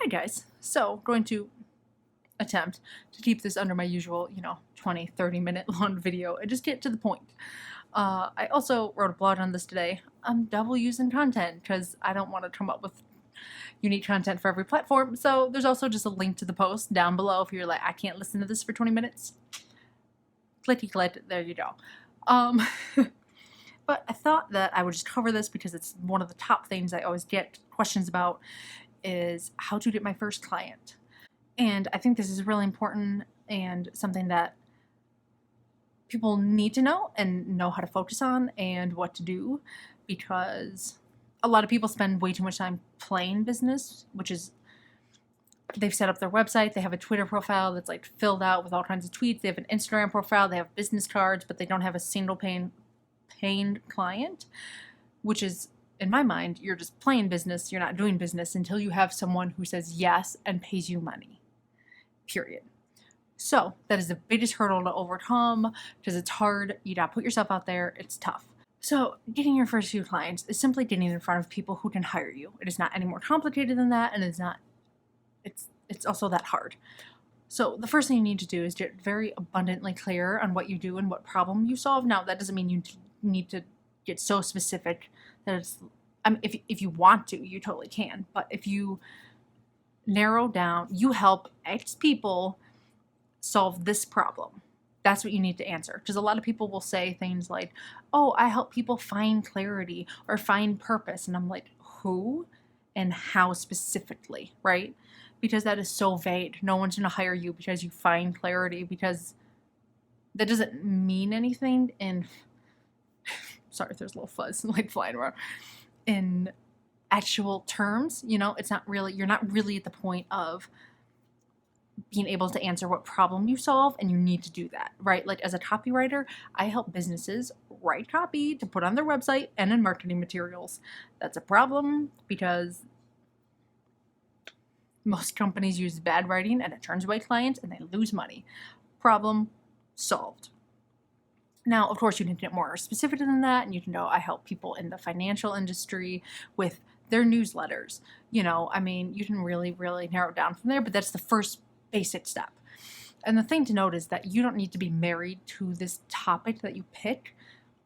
Hi guys. So going to attempt to keep this under my usual, 20-30 minute long video and just get to the point. I also wrote a blog on this today. I'm double using content because I don't want to come up with unique content for every platform. So there's also just a link to the post down below if you're like, I can't listen to this for 20 minutes. Clicky click, there you go. But I thought that I would just cover this because it's one of the top things I always get questions about is how to get my first client. And I think this is really important and something that people need to know and know how to focus on and what to do, because a lot of people spend way too much time playing business, which is they've set up their website, they have a Twitter profile that's like filled out with all kinds of tweets, they have an Instagram profile, they have business cards, but they don't have a single paying client, which is, in my mind, you're just playing business, you're not doing business until you have someone who says yes and pays you money, period. So that is the biggest hurdle to overcome because it's hard, you gotta put yourself out there, it's tough. So getting your first few clients is simply getting in front of people who can hire you. It is not any more complicated than that, and it's also that hard. So the first thing you need to do is get very abundantly clear on what you do and what problem you solve. Now, that doesn't mean you need to get so specific that it's, if you want to, you totally can. But if you narrow down, you help X people solve this problem, that's what you need to answer. Because a lot of people will say things like, oh, I help people find clarity or find purpose. And I'm like, who and how specifically, right? Because that is so vague. No one's going to hire you because you find clarity, because that doesn't mean anything in, sorry if there's a little fuzz like flying around, in actual terms. It's not really, you're not really at the point of being able to answer what problem you solve, and you need to do that, right? Like as a copywriter, I help businesses write copy to put on their website and in marketing materials. That's a problem because most companies use bad writing and it turns away clients and they lose money. Problem solved. Now, of course, you can get more specific than that, and you can know I help people in the financial industry with their newsletters. You can really, really narrow it down from there, but that's the first basic step. And the thing to note is that you don't need to be married to this topic that you pick.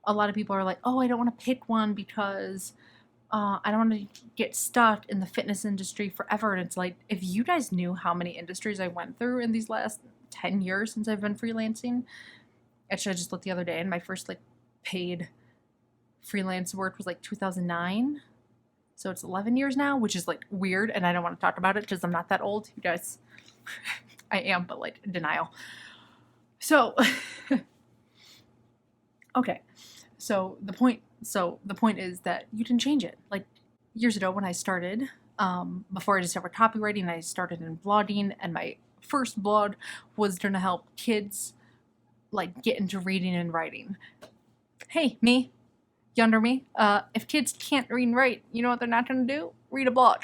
A lot of people are like, oh, I don't want to pick one because I don't want to get stuck in the fitness industry forever. And it's like, if you guys knew how many industries I went through in these last 10 years since I've been freelancing. Actually, I just looked the other day and my first paid freelance work was 2009. So it's 11 years now, which is weird. And I don't want to talk about it because I'm not that old. You guys, I am, but denial. So, okay. So the point is that you can change it. Years ago when I started, before I discovered copywriting, I started in blogging, and my first blog was going to help kids get into reading and writing. Hey, me, younger me, if kids can't read and write, you know what they're not going to do? Read a blog.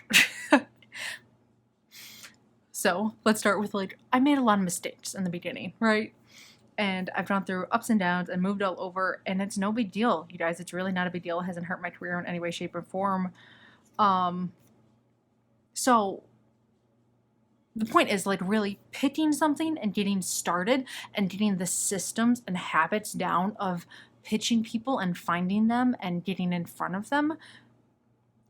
So let's start with I made a lot of mistakes in the beginning, right? And I've gone through ups and downs and moved all over, and it's no big deal, you guys. It's really not a big deal. It hasn't hurt my career in any way, shape, or form. So the point is really picking something and getting started and getting the systems and habits down of pitching people and finding them and getting in front of them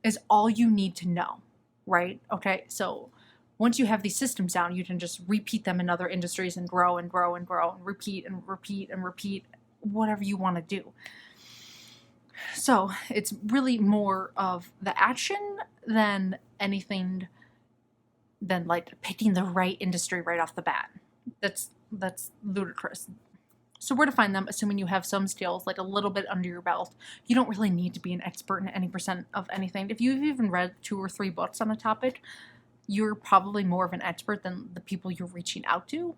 is all you need to know, right? Okay, so once you have these systems down, you can just repeat them in other industries and grow and grow and grow and repeat and repeat and repeat whatever you want to do. So it's really more of the action than anything than picking the right industry right off the bat. That's ludicrous. So where to find them, assuming you have some skills, a little bit under your belt. You don't really need to be an expert in any percent of anything. If you've even read 2 or 3 books on a topic, you're probably more of an expert than the people you're reaching out to.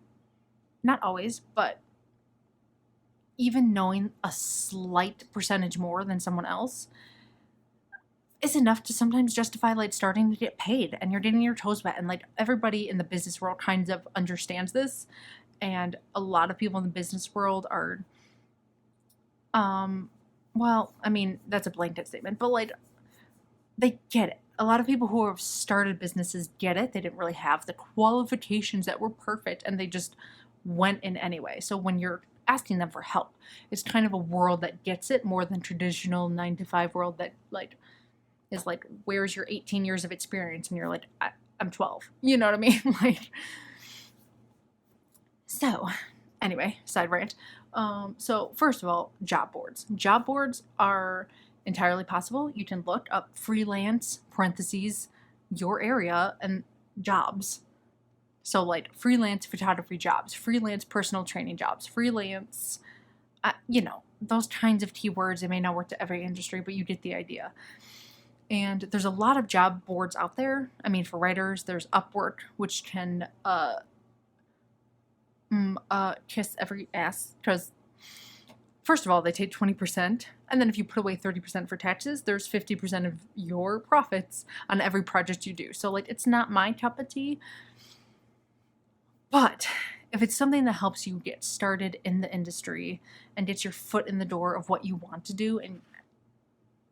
Not always, but even knowing a slight percentage more than someone else is enough to sometimes justify starting to get paid, and you're getting your toes wet. And everybody in the business world kind of understands this, and a lot of people in the business world are well, that's a blanket statement, but they get it. a lot of people who have started businesses get it. They didn't really have the qualifications that were perfect and they just went in anyway. So when you're asking them for help, it's kind of a world that gets it more than traditional 9 to 5 world that like is like, where's your 18 years of experience? And you're like, I'm 12. You know what I mean? Like, so anyway, side rant. So first of all, job boards. Job boards are entirely possible. You can look up freelance parentheses your area and jobs. So like freelance photography jobs, freelance personal training jobs, freelance, those kinds of keywords. It may not work to every industry, but you get the idea. And there's a lot of job boards out there. I mean, for writers, there's Upwork, which can kiss every ass because first of all, they take 20%, and then if you put away 30% for taxes, there's 50% of your profits on every project you do. So like, it's not my cup of tea, but if it's something that helps you get started in the industry and gets your foot in the door of what you want to do, and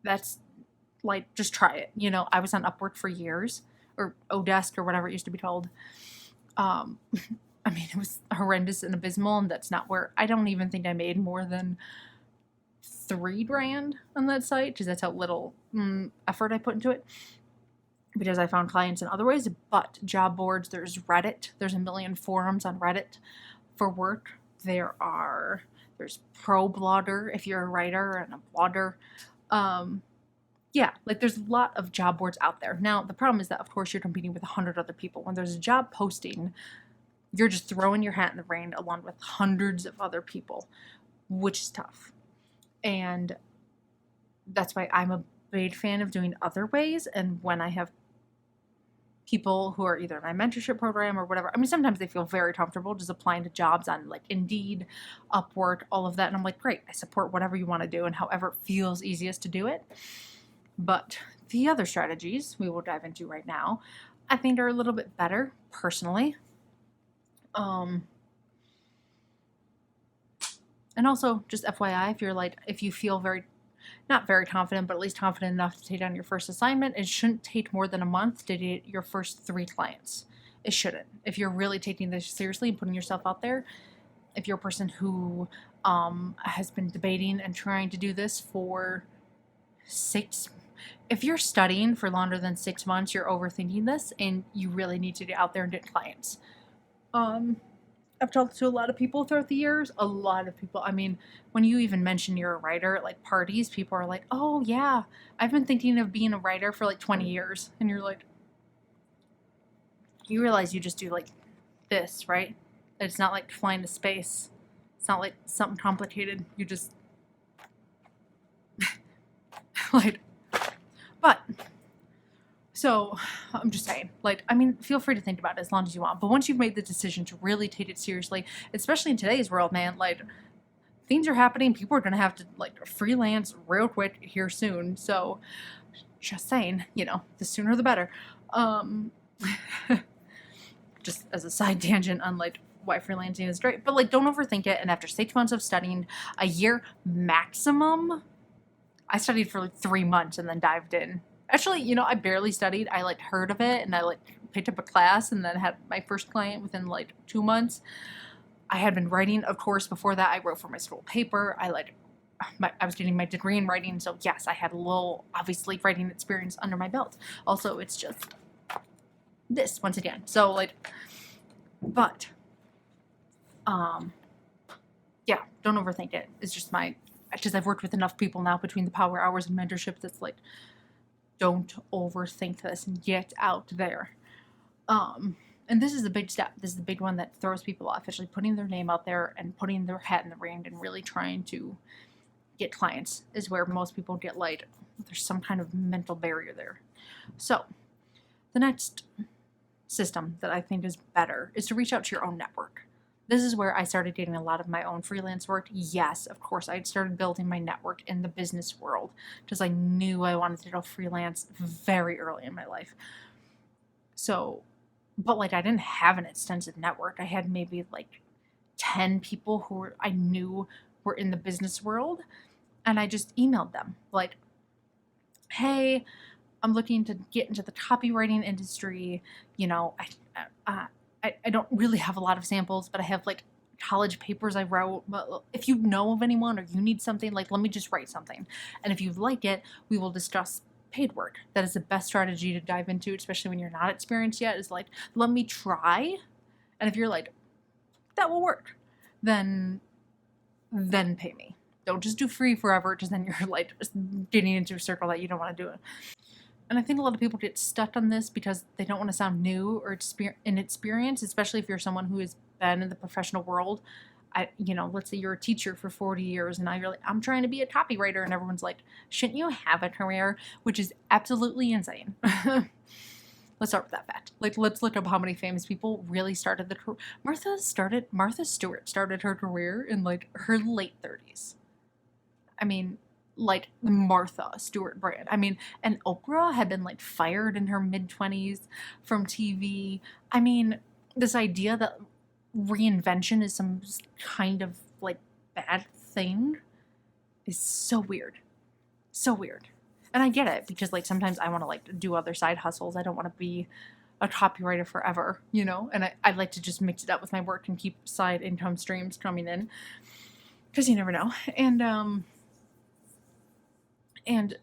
that's like, just try it. I was on Upwork for years, or Odesk or whatever it used to be called. I mean, it was horrendous and abysmal, and that's not where, I don't even think I made more than $3,000 on that site, because that's how little effort I put into it, because I found clients in other ways. But job boards, there's Reddit, there's a million forums on Reddit for work. There's ProBlogger if you're a writer and a blogger. Yeah, like there's a lot of job boards out there. Now, the problem is that, of course, you're competing with 100 other people. When there's a job posting, you're just throwing your hat in the ring along with hundreds of other people, which is tough. And that's why I'm a big fan of doing other ways. And when I have people who are either in my mentorship program or whatever, I mean, sometimes they feel very comfortable just applying to jobs on like Indeed, Upwork, all of that. And I'm like, great, I support whatever you want to do and however it feels easiest to do it. But the other strategies we will dive into right now, I think are a little bit better personally. And also just FYI, if you feel not very confident, but at least confident enough to take on your first assignment, it shouldn't take more than a month to get your first 3 clients. It shouldn't. If you're really taking this seriously and putting yourself out there, if you're a person who has been debating and trying to do this for if you're studying for longer than 6 months, you're overthinking this and you really need to get out there and get clients. I've talked to a lot of people throughout the years, a lot of people. I mean, when you even mention you're a writer at like parties, people are like, oh yeah, I've been thinking of being a writer for like 20 years. And you're like, you realize you just do like this, right? It's not like flying to space. It's not like something complicated. You just but so I'm just saying, feel free to think about it as long as you want. But once you've made the decision to really take it seriously, especially in today's world, man, things are happening. People are going to have to freelance real quick here soon. So just saying, the sooner the better. Just as a side tangent on why freelancing is great, but don't overthink it. And after 6 months of studying, a year maximum, I studied for 3 months and then dived in. Actually, I barely studied. I heard of it and I picked up a class and then had my first client within 2 months. I had been writing, of course. Before that, I wrote for my school paper. I was getting my degree in writing, so yes, I had a little, obviously, writing experience under my belt. Also, it's just this once again. So but yeah, don't overthink it. It's just because I've worked with enough people now between the power hours and mentorship that's don't overthink this and get out there. And this is a big step. This is the big one that throws people off, actually putting their name out there and putting their hat in the ring and really trying to get clients is where most people get there's some kind of mental barrier there. So the next system that I think is better is to reach out to your own network. This is where I started getting a lot of my own freelance work. Yes, of course, I started building my network in the business world because I knew I wanted to go freelance very early in my life. So, but I didn't have an extensive network. I had maybe 10 people who I knew were in the business world, and I just emailed them hey, I'm looking to get into the copywriting industry. You know, I don't really have a lot of samples, but I have like college papers I wrote. But if you know of anyone or you need something, like, let me just write something. And if you like it, we will discuss paid work. That is the best strategy to dive into, especially when you're not experienced yet, is like, let me try. And if you're like, that will work, then pay me. Don't just do free forever, because then you're like getting into a circle that you don't want to do it. And I think a lot of people get stuck on this because they don't want to sound new or inexperienced, especially if you're someone who has been in the professional world. Let's say you're a teacher for 40 years and now you're like, I'm trying to be a copywriter, and everyone's like, shouldn't you have a career? Which is absolutely insane. Let's start with that fact. Like, let's look up how many famous people really started the career. Martha Stewart started her career in like her late 30s. I mean, like Martha Stewart brand. I mean, and Oprah had been like fired in her mid-20s from TV. I mean, this idea that reinvention is some kind of like bad thing is so weird. So weird. And I get it, because like sometimes I want to like do other side hustles. I don't want to be a copywriter forever, you know? And I like to just mix it up with my work and keep side income streams coming in, because you never know. And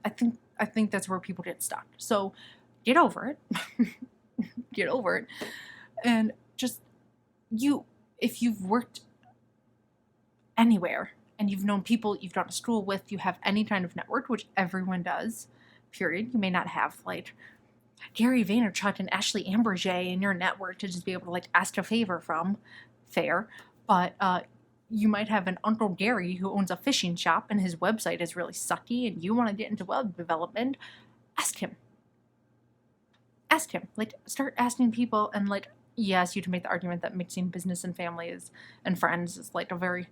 I think that's where people get stuck. So get over it. Get over it. And just if you've worked anywhere and you've known people you've gone to school with, you have any kind of network, which everyone does, period. You may not have like Gary Vaynerchuk and Ashley Amberger in your network to just be able to like ask a favor from. Fair. But you might have an Uncle Gary who owns a fishing shop and his website is really sucky and you want to get into web development. Ask him. Like, start asking people. And like, yes, you can make the argument that mixing business and family and friends is like a very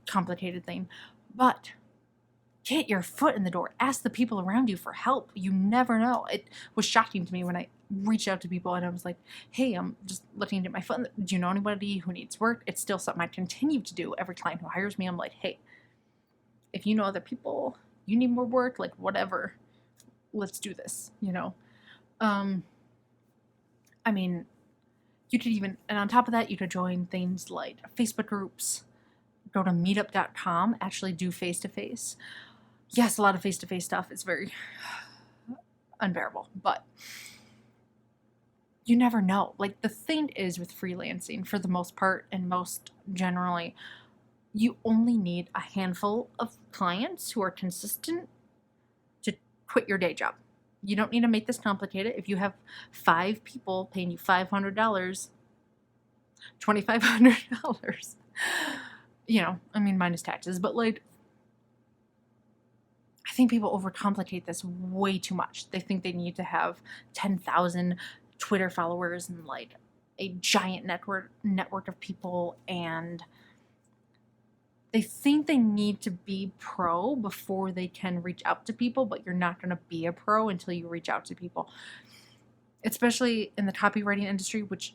complicated thing, but get your foot in the door. Ask the people around you for help. You never know. It was shocking to me when I reached out to people and I was like, hey, I'm just looking to get my foot in do you know anybody who needs work? It's still something I continue to do. Every client who hires me, I'm like, hey, if you know other people, you need more work, like whatever, let's do this, you know? I mean, you could even, and on top of that, you could join things like Facebook groups, go to meetup.com, actually do face-to-face. Yes, a lot of face-to-face stuff is very unbearable, but you never know. Like, the thing is with freelancing, for the most part, and most generally, you only need a handful of clients who are consistent to quit your day job. You don't need to make this complicated. If you have 5 people paying you $500, $2,500, you know, I mean, minus taxes, but like, I think people overcomplicate this way too much. They think they need to have 10,000 Twitter followers and like a giant network of people, and they think they need to be pro before they can reach out to people, but you're not going to be a pro until you reach out to people. Especially in the copywriting industry, which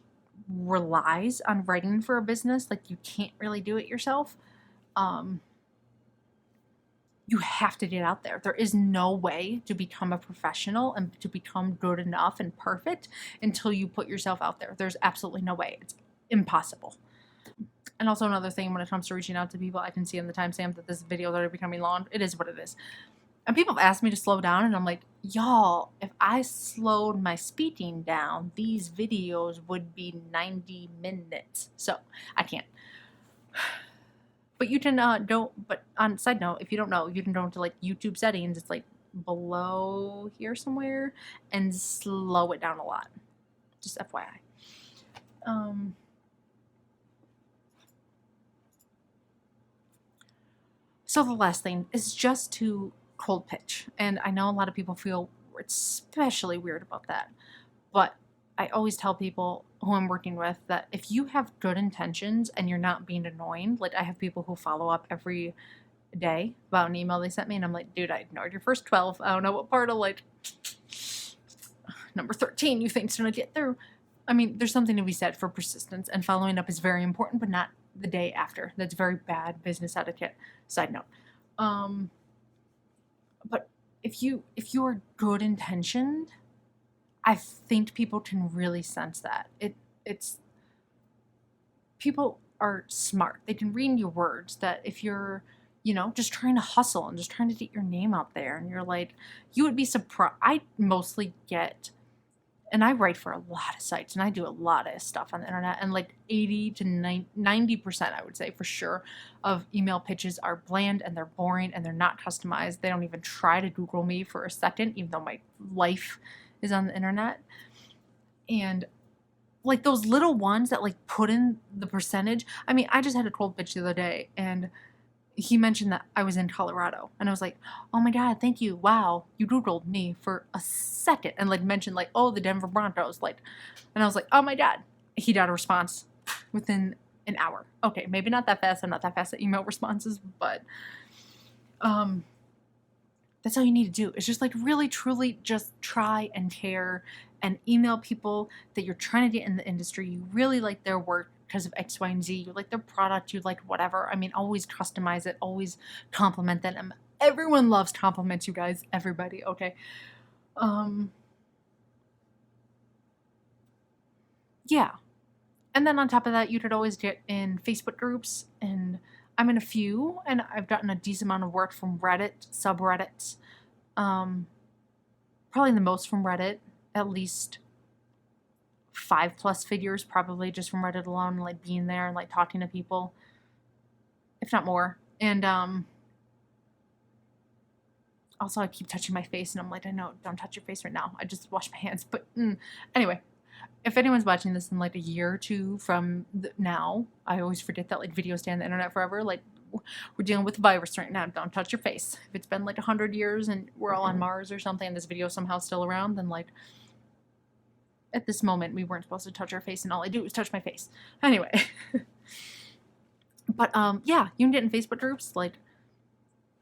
relies on writing for a business. Like, you can't really do it yourself. You have to get out there. There is no way to become a professional and to become good enough and perfect until you put yourself out there. There's absolutely no way. It's impossible. And also another thing, when it comes to reaching out to people, I can see in the timestamp that this video is already becoming long. It is what it is. And people have asked me to slow down, and I'm like, y'all, if I slowed my speaking down, these videos would be 90 minutes. So I can't. But you can but on side note, if you don't know, you can go into like YouTube settings. It's like below here somewhere, and slow it down a lot. Just FYI. So the last thing is just to cold pitch. And I know a lot of people feel especially weird about that. But I always tell people who I'm working with that if you have good intentions and you're not being annoying, like I have people who follow up every day about an email they sent me, and I'm like, dude, I ignored your first 12. I don't know what part of like number 13 you think's gonna get through. I mean, there's something to be said for persistence, and following up is very important, but not the day after. That's very bad business etiquette. Side note. But if you're good intentioned, I think people can really sense that. It's people are smart. They can read your words, that if you're, just trying to hustle and just trying to get your name out there, and you're like, you would be surprised. I mostly get, and I write for a lot of sites, and I do a lot of stuff on the internet, and like 80 to 90%, I would say for sure, of email pitches are bland and they're boring and they're not customized. They don't even try to Google me for a second, even though my life is on the internet. And like those little ones that like put in the percentage. I mean, I just had a cold pitch the other day, and he mentioned that I was in Colorado, and I was like, oh my God, thank you. Wow. You Googled me for a second, and like mentioned like, oh, the Denver Broncos, like, and I was like, oh my God. He got a response within an hour. Okay. Maybe not that fast. I'm not that fast at email responses, but, that's all you need to do. It's just like really, truly just try and care and email people that you're trying to get in the industry. You really like their work because of X, Y, and Z. You like their product. You like whatever. I mean, always customize it. Always compliment them. Everyone loves compliments, you guys. Everybody. Okay. Yeah. And then on top of that, you could always get in Facebook groups, and I'm in a few, and I've gotten a decent amount of work from Reddit, subreddits. Probably the most from Reddit, at least 5+ figures, probably just from Reddit alone, like being there and like talking to people, if not more. And also I keep touching my face, and I'm like, I know, don't touch your face right now. I just washed my hands. But anyway, if anyone's watching this in like a year or two from now, I always forget that like videos stay on the internet forever. Like, we're dealing with a virus right now. Don't touch your face. If it's been like 100 years and we're all on Mars or something, and this video somehow still around, then like at this moment we weren't supposed to touch our face, and all I do is touch my face. Anyway, but yeah, you can get in Facebook groups. Like,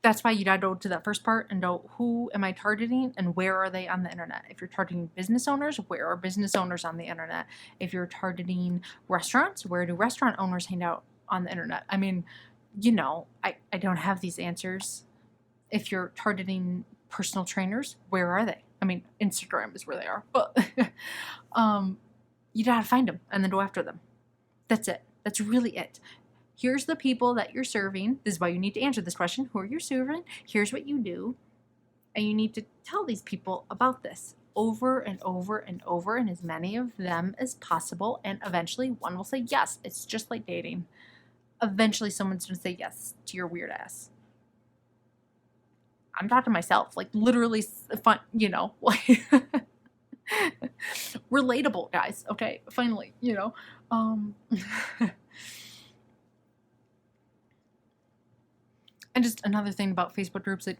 that's why you gotta go to that first part and know, who am I targeting and where are they on the internet? If you're targeting business owners, where are business owners on the internet? If you're targeting restaurants, where do restaurant owners hang out on the internet? I mean, I don't have these answers. If you're targeting personal trainers, where are they? I mean, Instagram is where they are, but you gotta find them and then go after them. That's it. That's really it. Here's the people that you're serving. This is why you need to answer this question. Who are you serving? Here's what you do. And you need to tell these people about this over and over and over, and as many of them as possible. And eventually one will say yes. It's just like dating. Eventually someone's going to say yes to your weird ass. I'm talking to myself, like literally fun, like relatable, guys. Okay. Finally, and just another thing about Facebook groups that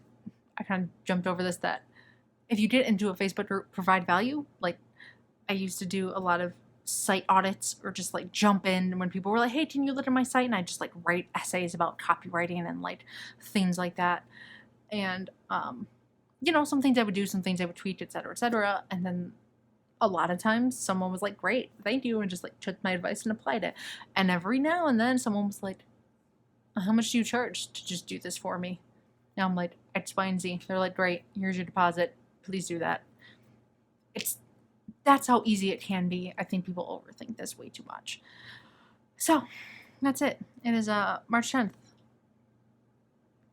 I kind of jumped over this, that if you didn't do a Facebook group provide value, like I used to do a lot of site audits, or just like jump in when people were like, hey, can you look at my site? And I just like write essays about copywriting and like things like that. And, some things I would do, some things I would tweak, et cetera, et cetera. And then a lot of times someone was like, great, thank you. And just like took my advice and applied it. And every now and then someone was like, how much do you charge to just do this for me? Now I'm like, X, Y, and Z. They're like, great, here's your deposit. Please do that. That's how easy it can be. I think people overthink this way too much. So that's it. It is March 10th.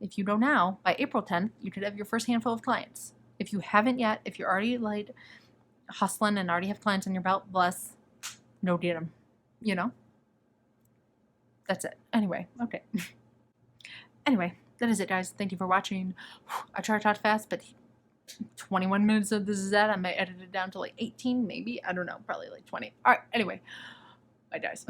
If you go now, by April 10th, you could have your first handful of clients. If you haven't yet, if you're already like hustling and already have clients on your belt, bless, no get them, That's it. Anyway, okay. Anyway, that is it, guys. Thank you for watching. I try to talk fast, but 21 minutes of this is that. I might edit it down to like 18, maybe. I don't know. Probably like 20. All right. Anyway, bye, guys.